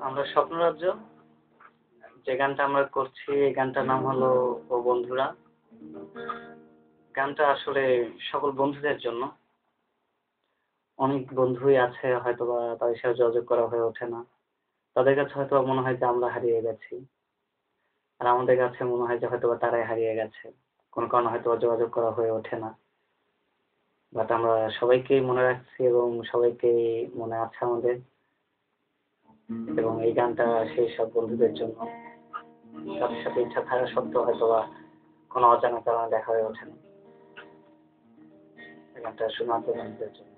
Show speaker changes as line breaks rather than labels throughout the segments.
আমরা স্বপ্নরাজ্য যে গানটা আমরা করছি, এই গানটার নাম হলো ও বন্ধুরা। গানটা আসলে সকল বন্ধুদের জন্য। অনেক বন্ধুই আছে হয়তোবা তাদের সাথে যোগাযোগ করা হয়ে ওঠে না। তাদের কাছে হয়তোবা মনে হয় যে আমরা হারিয়ে গেছি, আর আমাদের কাছে মনে হয় যে হয়তোবা তারাই হারিয়ে গেছে। কোনো কারণে হয়তোবা যোগাযোগ করা হয়ে ওঠে না, বাট আমরা সবাইকেই মনে রাখছি এবং সবাইকেই মনে আছে আমাদের। এবং এই গানটা সেই সব বন্ধুদের জন্য, তাদের সাথে ইচ্ছা থাকা সত্ত্বেও হয়তোবা কোনো অজানা কারণে দেখা হয়ে ওঠে না। এই গানটা শুধুমাত্র বন্ধুদের জন্য।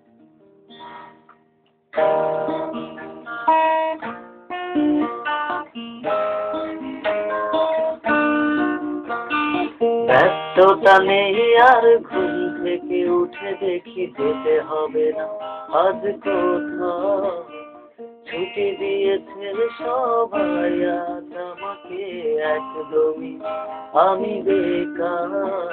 ব্যস্ততা নেই আর, ঘুম থেকে উঠে দেখি যেতে হবে না আজ কোথাও। ছুটি দিয়েছে সবাই আজ আমাকে একদমই, আমি বেকার।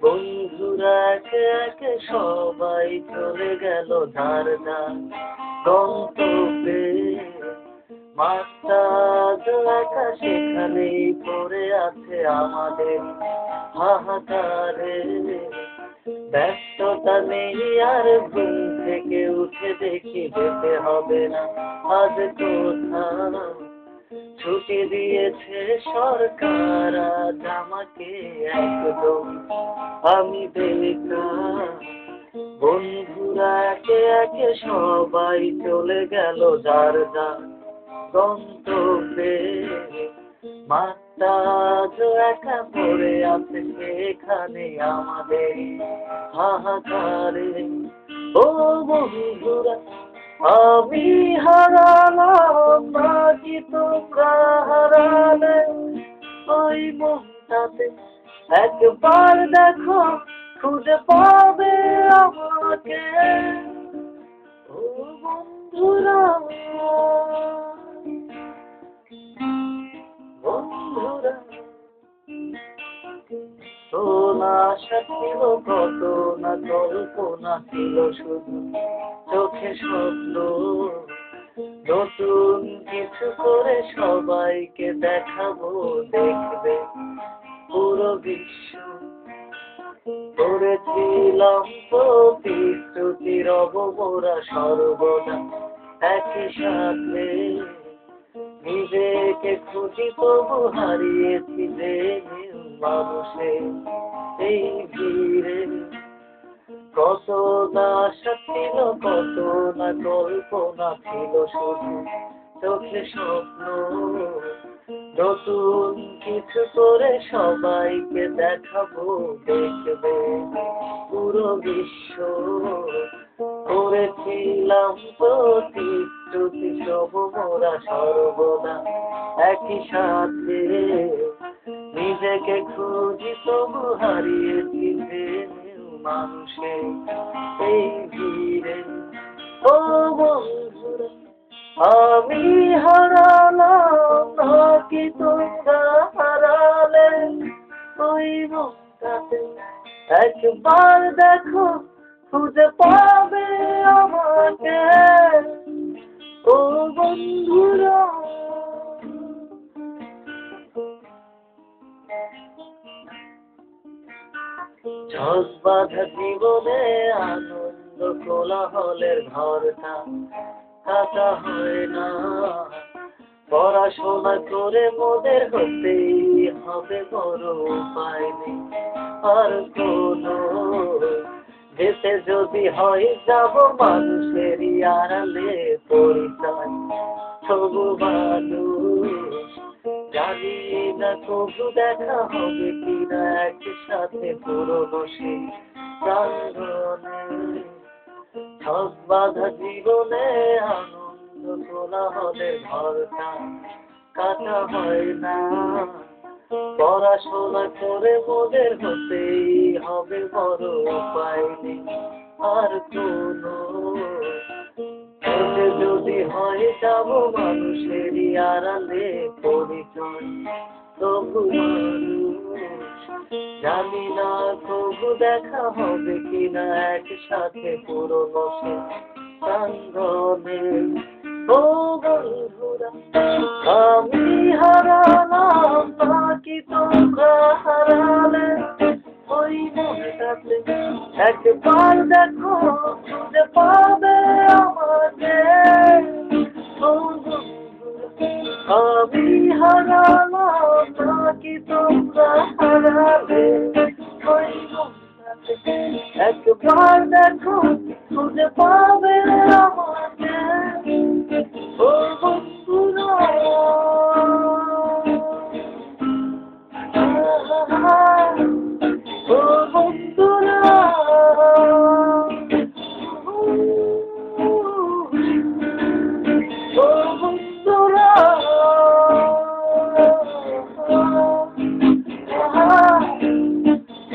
বন্ধুরা একে একে সবাই চলে গেল ধার ধার গন্তব্যে। মাঠটা আজ একা সেখানেই পড়ে আছে আমাদের হাহাকারে। ব্যস্ততা নেই আর, ঘুম থেকে উঠে দেখি যেতে হবে না আজ কোথাও। ছুটি দিয়েছে সরকার আজ আমাকে একদম, আমি বেকার। বন্ধুরা একে একে সবাই চলে গেল যার যার গন্তব্যে। মাঠটা আজ একা পড়ে আছে সেখানে আমাদের হাহাকারে। ও বন্ধুরা, আমি হারালাম নাকি তোমরা হারালে ওই মনটাতে? একবার দেখো, খুঁজে পাবে আমাকে। ও বন্ধুরা, বন্ধুরা, তো না আশা ছিল কত, না কল্পনা ছিল শুধু চোখে স্বপ্ন। নতুন কিছু করে সবাইকে দেখাবো, দেখবে পুরো বিশ্ব। করেছিলাম প্রতিশ্রুতি, রব মোরা সর্বদা একই সাথে। নিজেকে খুঁজি তবু হারিয়েছি যে মানুষের এই ভিড়ে। কত না আশা ছিল, কত না কল্পনা ছিল শুধু চোখে স্বপ্ন। নতুন কিছু করে সবাইকে দেখাবো, দেখবে পুরো বিশ্ব। করেছিলাম প্রতিশ্রুতি, সব মোরা সর্বদা একই সাথে। নিজেকে খুঁজি তবু হারিয়েছি যে মানুষের এই ভিড়ে। ও বন্ধুরা, আমি হারালাম নাকি তোমরা হারালে ওই মনটাতে? একবার দেখো, খুঁজে পাবে আমাকে। ও বন্ধুরা, ঝড় বাঁধা জীবনে আনন্দ কোলাহলের ঘরটা কাটা হয় না। পড়াশোনা করে মোদের হতেই হবে বড়, উপায় নেই আর কোনো। যেতে যদি হয় যাব মানুষেরই আড়ালে, পরিচয় তবু মানুষ। জানি না তবু দেখা হবে কিনা একসাথে পুরনো সেই প্রাঙ্গণে। ঝড় বাঁধা জীবনে আনন্দ কোলাহলের ঘরটা কাটা হয় না। পড়াশোনা করে মোদের হতেই হবে বড়, উপায় নেই আর কোনো। যদি হয় যাব মানুষেরই আড়ালে, পরিচয় তবু মানুষ। জানি না তবু দেখা হবে কিনা একসাথে পুরনো সে প্রাঙ্গণে ও বন্ধুরা আমি হারালাম বাকি তোমরা হারালে ওই মনটাতে একবার দেখো খুঁজে পাবে আমাদের ও বন্ধুরা আমি হারালাম বাকি তোমরা হারালে ওই মনটাতে একবার দেখো খুঁজে পাবে আমাদের ও বন্ধুরা ও বন্ধুরা ও বন্ধুরা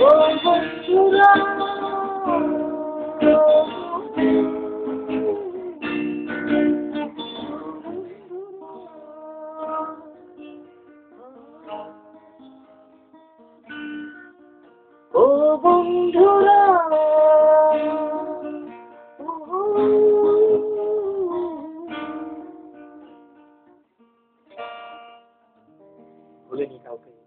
ও বন্ধুরা ও বন্ধুরা ভুলিনি কাউকে।